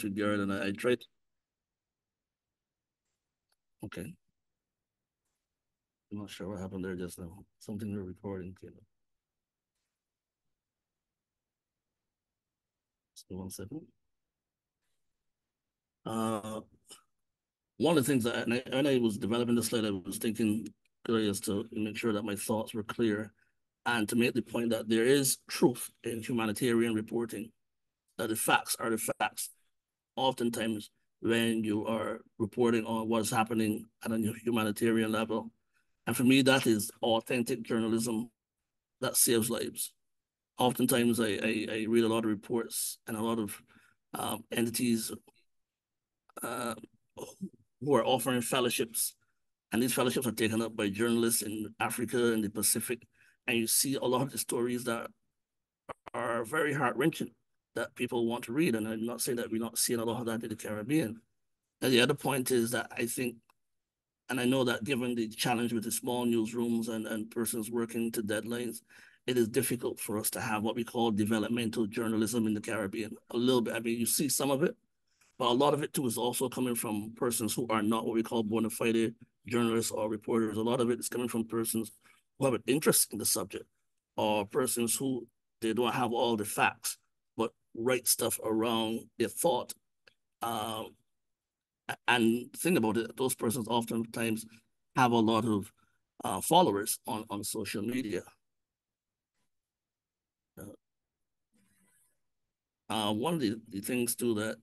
regard, and I tried. Okay. I'm not sure what happened there just now. Something we're recording came up. Just 1 second. One of the things that, when I was developing the slide, I was thinking is to make sure that my thoughts were clear and to make the point that there is truth in humanitarian reporting, that the facts are the facts. Oftentimes, when you are reporting on what's happening at a humanitarian level, and for me, that is authentic journalism that saves lives. Oftentimes, I read a lot of reports and a lot of entities who are offering fellowships, and these fellowships are taken up by journalists in Africa and the Pacific, and you see a lot of the stories that are very heart-wrenching that people want to read, and I'm not saying that we're not seeing a lot of that in the Caribbean. And the other point is that I think, and I know that given the challenge with the small newsrooms and persons working to deadlines, it is difficult for us to have what we call developmental journalism in the Caribbean. A little bit, I mean, you see some of it, but a lot of it too is also coming from persons who are not what we call bona fide journalists or reporters. A lot of it is coming from persons who have an interest in the subject, or persons who they don't have all the facts, but write stuff around their thought. And think about it, those persons oftentimes have a lot of followers on social media. One of the things too that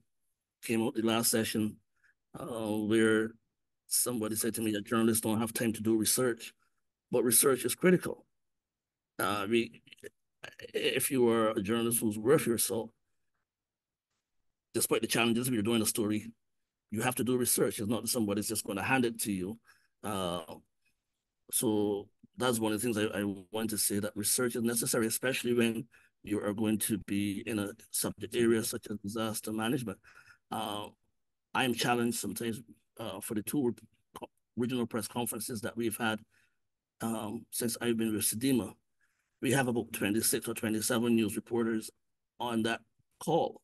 came out the last session where somebody said to me that journalists don't have time to do research, but research is critical. If you are a journalist who's worth your salt, despite the challenges of you're doing a story, you have to do research. It's not that somebody's just going to hand it to you. So that's one of the things I want to say, that research is necessary, especially when you are going to be in a subject area such as disaster management. I'm challenged sometimes for the two regional press conferences that we've had since I've been with CEDIMA. We have about 26 or 27 news reporters on that call.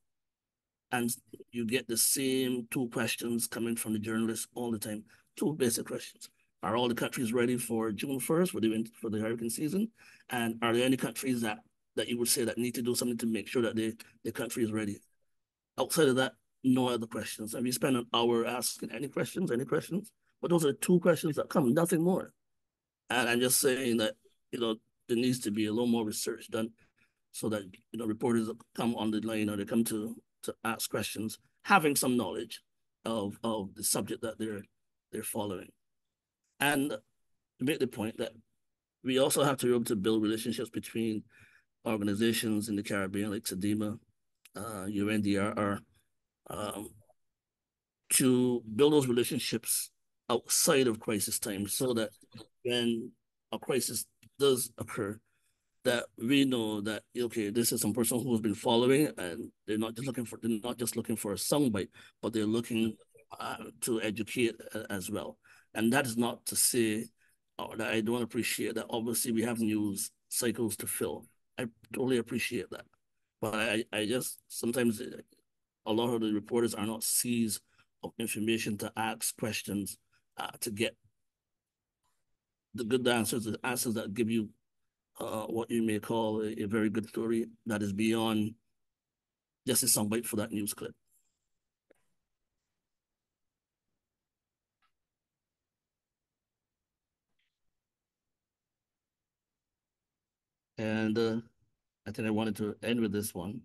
And you get the same two questions coming from the journalists all the time. Two basic questions. Are all the countries ready for June 1st for the hurricane season? And are there any countries that you would say that need to do something to make sure that the country is ready? Outside of that, no other questions. And we spend an hour asking any questions, but those are the two questions that come, nothing more. And I'm just saying that, there needs to be a little more research done so that, reporters come on the line or they come to ask questions, having some knowledge of the subject that they're following. And to make the point that we also have to be able to build relationships between organizations in the Caribbean, like CEDIMA, UNDRR, to build those relationships outside of crisis time, so that when a crisis does occur, that we know that, okay, this is some person who's been following, and they're not just looking for a soundbite, but they're looking to educate as well. And that is not to say that I don't appreciate that. Obviously, we have news cycles to fill. I totally appreciate that. But I just, sometimes a lot of the reporters are not seized of information to ask questions to get the good answers, the answers that give you what you may call a very good story that is beyond just a soundbite for that news clip. And I think I wanted to end with this one,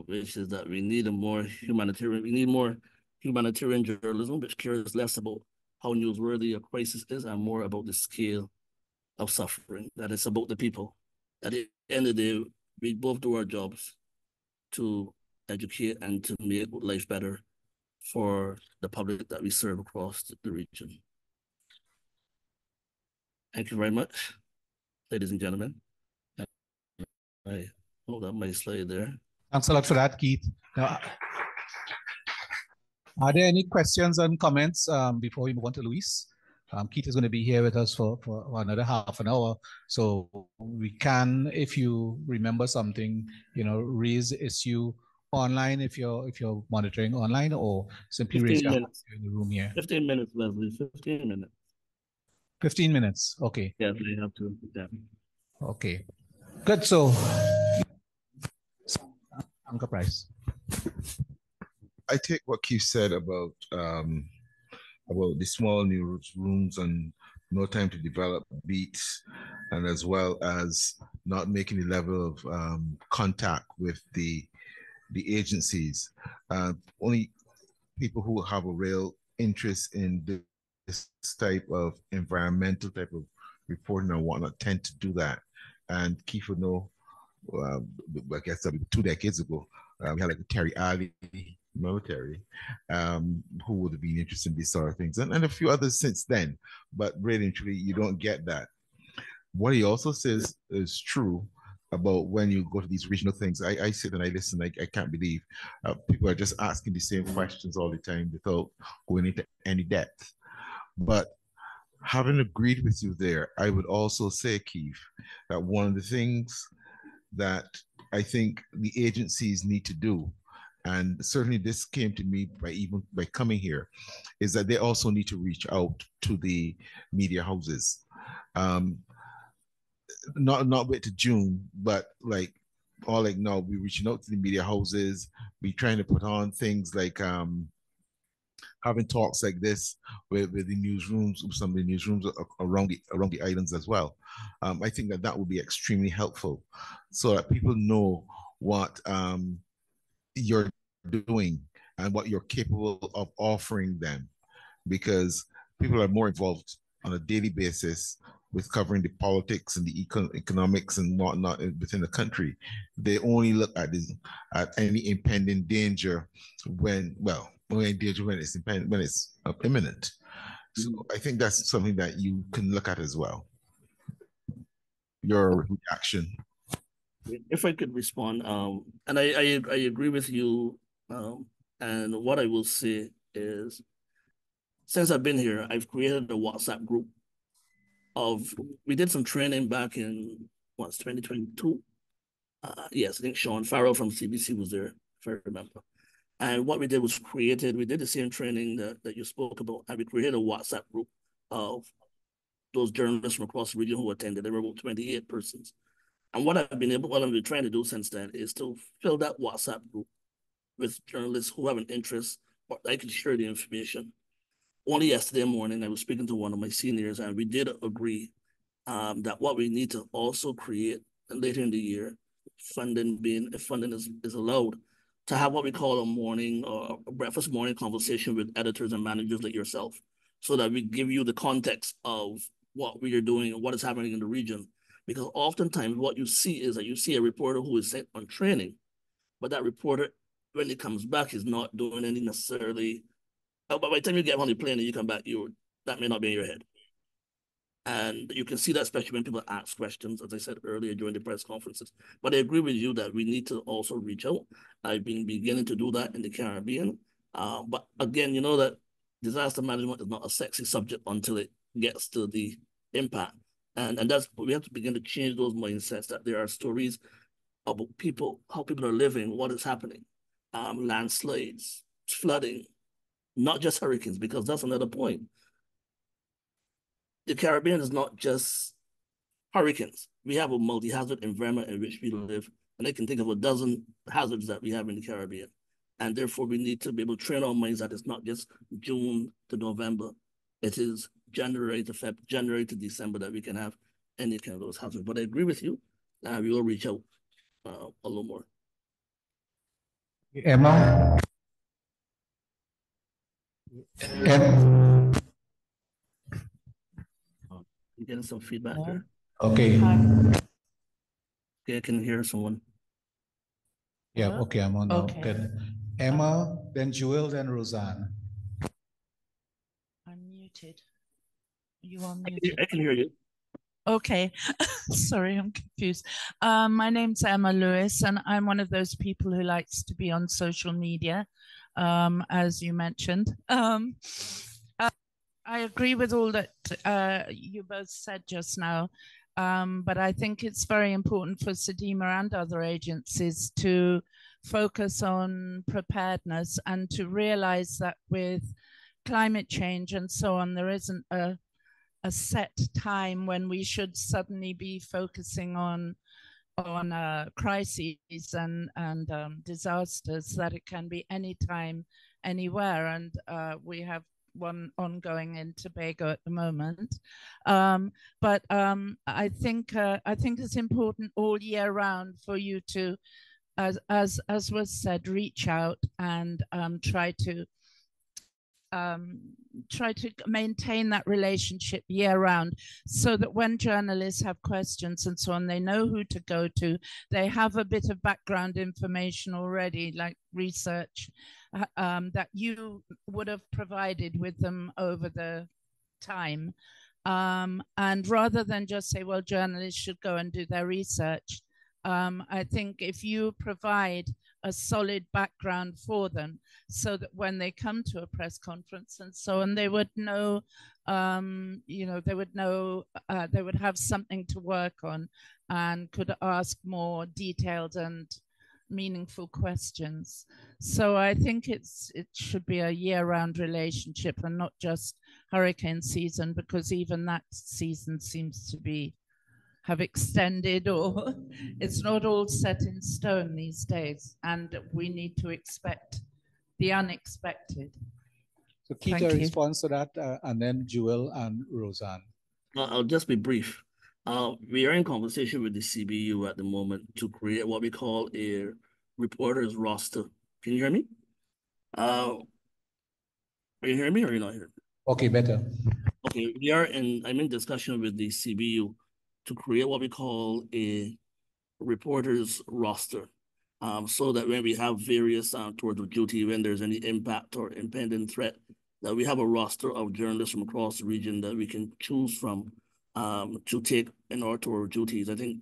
which is that we need more humanitarian journalism, which cares less about how newsworthy a crisis is and more about the scale of suffering, that it's about the people. At the end of the day, we both do our jobs to educate and to make life better for the public that we serve across the region. Thank you very much, ladies and gentlemen. I hold up my slide there. Thanks a lot for that, Keith. Now, are there any questions and comments before we move on to Luis? Keith is going to be here with us for another half an hour. So we can, if you remember something, raise the issue online if you're monitoring online, or simply raise 15 your hand minutes. in the room here? 15 minutes, Leslie. 15 minutes. 15 minutes. Okay. Yeah, they have to. Yeah. Okay. Good. So, Anchor Price. I take what Keith said about the small newsrooms and no time to develop beats, and as well as not making the level of contact with the agencies. Only people who have a real interest in this type of environmental type of reporting and whatnot tend to do that. And Keith would know, I guess 2 decades ago, we had like Terry Ali, military, who would have been interested in these sort of things, and a few others since then. But really and truly, you don't get that. What he also says is true about when you go to these regional things. I sit and I listen. I can't believe people are just asking the same questions all the time without going into any depth. But having agreed with you there, I would also say, Keith, that one of the things that I think the agencies need to do, and certainly this came to me by coming here, is that they also need to reach out to the media houses. Not wait to June, but like now we're reaching out to the media houses. We're trying to put on things like having talks like this with the newsrooms, some of the newsrooms around the islands as well. I think that would be extremely helpful, so that people know what you're doing and what you're capable of offering them, because people are more involved on a daily basis with covering the politics and the economics and whatnot within the country. They only look at any impending danger when it's imminent. So I think that's something that you can look at as well. Your reaction. If I could respond, and I agree with you, and what I will say is, since I've been here, I've created a WhatsApp group we did some training back in 2022. Yes, I think Sean Farrell from CBC was there, if I remember. And what we did was we did the same training that you spoke about, and we created a WhatsApp group of those journalists from across the region who attended. There were about 28 persons. And what I've been trying to do since then is to fill that WhatsApp group with journalists who have an interest, or I can share the information. Only yesterday morning, I was speaking to one of my seniors, and we did agree that what we need to also create later in the year, if funding is allowed, to have what we call a morning or a breakfast morning conversation with editors and managers like yourself, so that we give you the context of what we are doing and what is happening in the region. Because oftentimes what you see is that you see a reporter who is sent on training, but that reporter, when he comes back, is not doing any necessarily. But by the time you get on the plane and you come back, that may not be in your head. And you can see that especially when people ask questions, as I said earlier during the press conferences. But I agree with you that we need to also reach out. I've been beginning to do that in the Caribbean. But again, you know that disaster management is not a sexy subject until it gets to the impact. And that's, we have to begin to change those mindsets, that there are stories about people, how people are living, what is happening, landslides, flooding, not just hurricanes, because that's another point. The Caribbean is not just hurricanes. We have a multi-hazard environment in which we live, and I can think of a dozen hazards that we have in the Caribbean. And therefore, we need to be able to train our minds that it's not just June to November. It is January to February, January to December that we can have any kind of those hazards. But I agree with you. We will reach out a little more. Emma? You getting some feedback there? Okay. Okay, I can hear someone. Yeah, okay, I'm on now. Okay. Good. Emma, then Jewel, then Roseanne. I'm muted. You are muted. I can hear you. Okay. Sorry, I'm confused. My name's Emma Lewis, and I'm one of those people who likes to be on social media, as you mentioned. I agree with all that you both said just now, but I think it's very important for SEDIMA and other agencies to focus on preparedness and to realize that with climate change and so on, there isn't a set time when we should suddenly be focusing on crises and disasters, that it can be anytime, anywhere. And we have one ongoing in Tobago at the moment. But I think it's important all year round for you to, as was said, reach out and try to maintain that relationship year round, so that when journalists have questions and so on, they know who to go to. They have a bit of background information already, like research that you would have provided with them over the time. And rather than just say, well, journalists should go and do their research, I think if you provide a solid background for them, so that when they come to a press conference and so on, they would know, they would have something to work on and could ask more detailed and meaningful questions. So I think it should be a year-round relationship and not just hurricane season, because even that season seems to have extended, or it's not all set in stone these days, and we need to expect the unexpected. So Keith, a response to that, and then Jewel and Roseanne. I'll just be brief. We are in conversation with the CBU at the moment to create what we call a reporter's roster. Can you hear me? Are you hearing me or you're not hearing me? Okay, better. Okay, I'm in discussion with the CBU to create what we call a reporter's roster, so that when we have various tours of duty, when there's any impact or impending threat, that we have a roster of journalists from across the region that we can choose from to take in our tour of duties. I think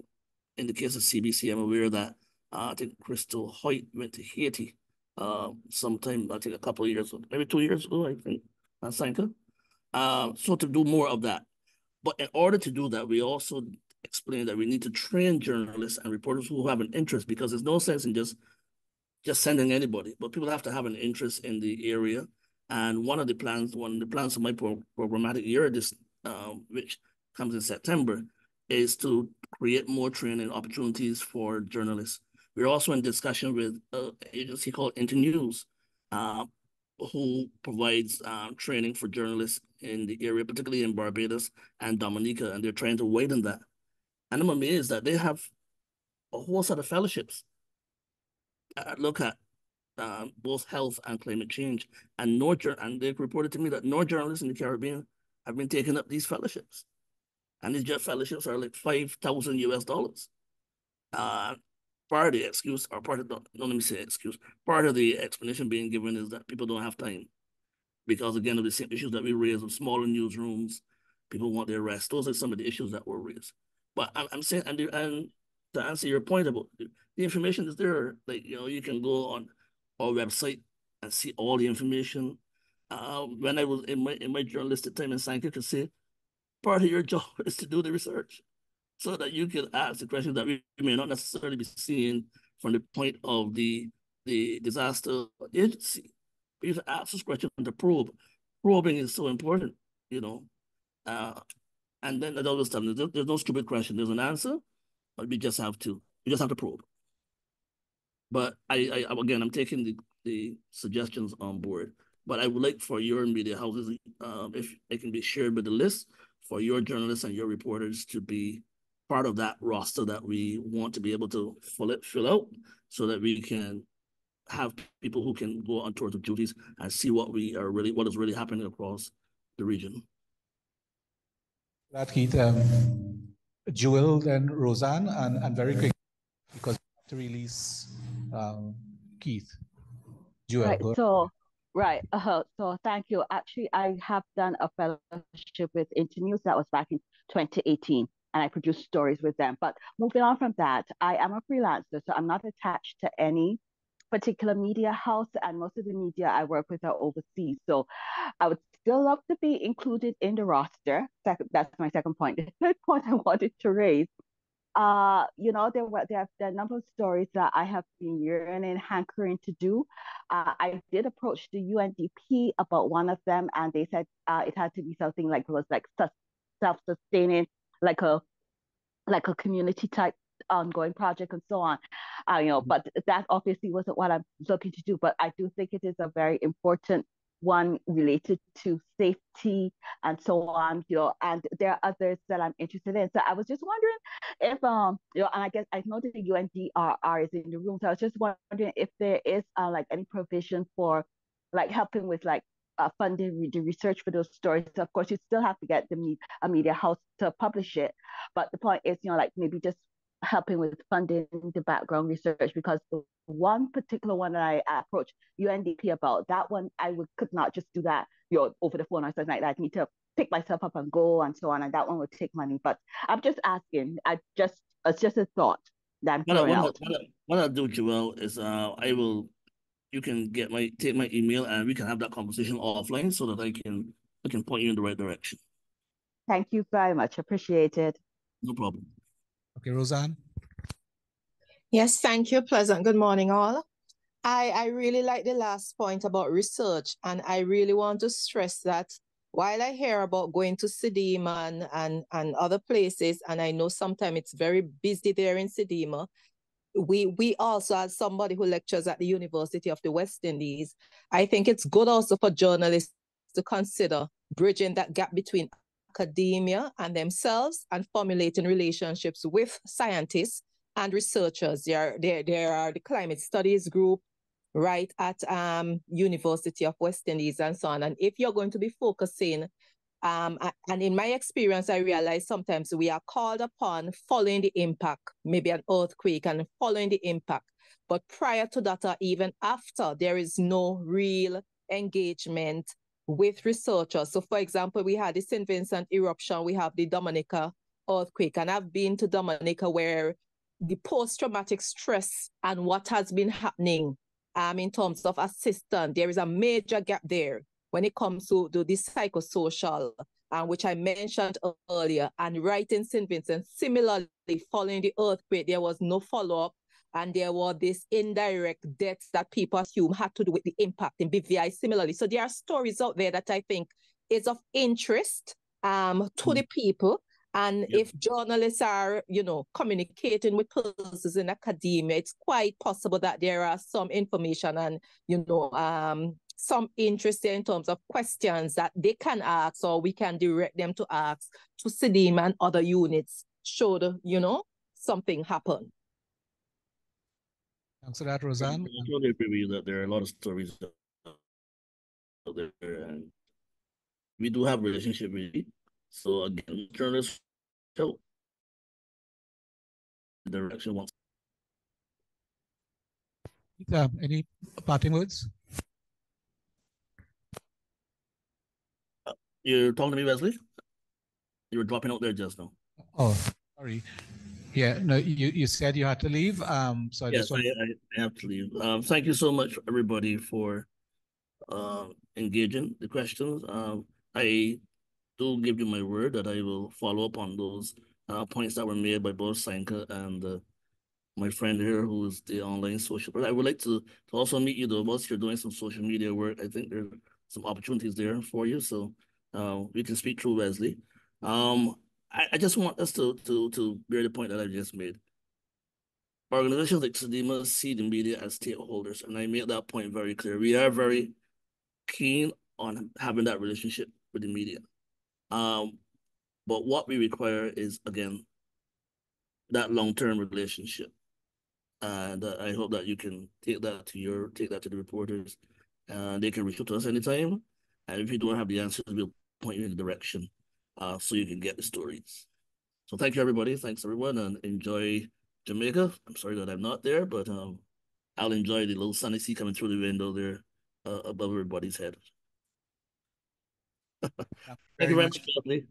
in the case of CBC, I'm aware that I think Crystal Hoyt went to Haiti sometime, I think a couple of years ago, maybe 2 years ago, I think, Sanka. So to do more of that. But in order to do that, we also explain that we need to train journalists and reporters who have an interest, because there's no sense in just sending anybody, but people have to have an interest in the area. And one of the plans of my programmatic year, which comes in September, is to create more training opportunities for journalists. We're also in discussion with an agency called Internews, who provides training for journalists in the area, particularly in Barbados and Dominica, and they're trying to widen that. And I'm amazed that they have a whole set of fellowships that look at both health and climate change. And they've reported to me that no journalists in the Caribbean have been taking up these fellowships. And these fellowships are like $5,000 US. Part of the excuse, or part of the, no, let me say excuse, part of the explanation being given is that people don't have time. Because again, of the same issues that we raised with smaller newsrooms, people want their rest. Those are some of the issues that were raised. But I'm saying, and to answer your point about the information is there. Like, you can go on our website and see all the information. When I was in my journalistic time in Sanka, could say, part of your job is to do the research, so that you can ask the questions that we may not necessarily be seeing from the point of the disaster agency. We have to ask this question to probe. Probing is so important, and then at all this time, there's no stupid question. There's an answer, but we just have to probe. But again, I'm taking the suggestions on board. But I would like for your media houses, if it can be shared with the list, for your journalists and your reporters to be part of that roster that we want to be able to fill out, so that we can have people who can go on tours of duties and see what is really happening across the region. That Keith, Jewel, then Roseanne, and very quick, because we have to release Keith. Jewel, right, so thank you. Actually, I have done a fellowship with Internews that was back in 2018, and I produced stories with them. But moving on from that, I am a freelancer, so I'm not attached to any particular media house, and most of the media I work with are overseas. So I would still love to be included in the roster. That's my second point. The third point I wanted to raise there are a number of stories that I have been yearning, hankering to do. I did approach the UNDP about one of them, and they said it had to be something like it was like self-sustaining, like a community type ongoing project and so on. But that obviously wasn't what I'm looking to do. But I do think it is a very important one related to safety and so on, and there are others that I'm interested in. So I was just wondering if, and I guess I know that the UNDRR is in the room. So I was just wondering if there is like any provision for like helping with like funding the research for those stories. So of course, you still have to get a media house to publish it. But the point is, like maybe just helping with funding the background research, because the one particular one that I approached UNDP about, that one could not just do that, over the phone or something like that. I need to pick myself up and go and so on, and that one would take money. But I'm just asking. It's just a thought that I'm throwing out. What I'll do, Joel, is you can take my email and we can have that conversation offline so that I can point you in the right direction. Thank you very much. Appreciate it. No problem. Okay, Roseanne. Yes, thank you. Pleasant. Good morning, all. I really like the last point about research, and I really want to stress that while I hear about going to CDIMA and other places, and I know sometimes it's very busy there in CDIMA, we also, as somebody who lectures at the University of the West Indies, I think it's good also for journalists to consider bridging that gap between academia and themselves and formulating relationships with scientists and researchers. There are the climate studies group right at University of West Indies and so on. And if you're going to be focusing, and in my experience, I realize sometimes we are called upon following the impact, maybe an earthquake and following the impact. But prior to that, or even after, there is no real engagement with researchers. So for example, we had the St. Vincent eruption, we have the Dominica earthquake, and I've been to Dominica where the post-traumatic stress and what has been happening in terms of assistance, there is a major gap there when it comes to the psychosocial, which I mentioned earlier. And right in St. Vincent, similarly, following the earthquake, there was no follow-up, and there were these indirect deaths that people assume had to do with the impact in BVI similarly. So there are stories out there that I think is of interest to the people. And if journalists are, communicating with persons in academia, it's quite possible that there are some information and, some interest in terms of questions that they can ask, or we can direct them to ask to CDIM and other units should, something happen. Thanks for that, Roseanne. I totally agree with you that there are a lot of stories out there, and we do have a relationship with you. So again, journalists show the direction once. Any parting words? You're talking to me, Wesley? You were dropping out there just now. Oh, sorry. Yeah, no, you said you had to leave. So I just want I have to leave. Thank you so much, everybody, for engaging the questions. I do give you my word that I will follow up on those points that were made by both Sanka and my friend here, who is the online social. But I would like to also meet you, though. Once you're doing some social media work, I think there are some opportunities there for you. So we can speak through Wesley. I just want us to bear the point that I just made. Organizations like CDIMA see the media as stakeholders, and I made that point very clear. We are very keen on having that relationship with the media. But what we require is, again, that long-term relationship. And I hope that you can take that to the reporters, and they can reach out to us anytime. And if you don't have the answers, we'll point you in the direction so you can get the stories. So thank you, everybody. Thanks, everyone, and enjoy Jamaica. I'm sorry that I'm not there, but I'll enjoy the little sunny sea coming through the window there above everybody's head. Thank you very much, Leslie.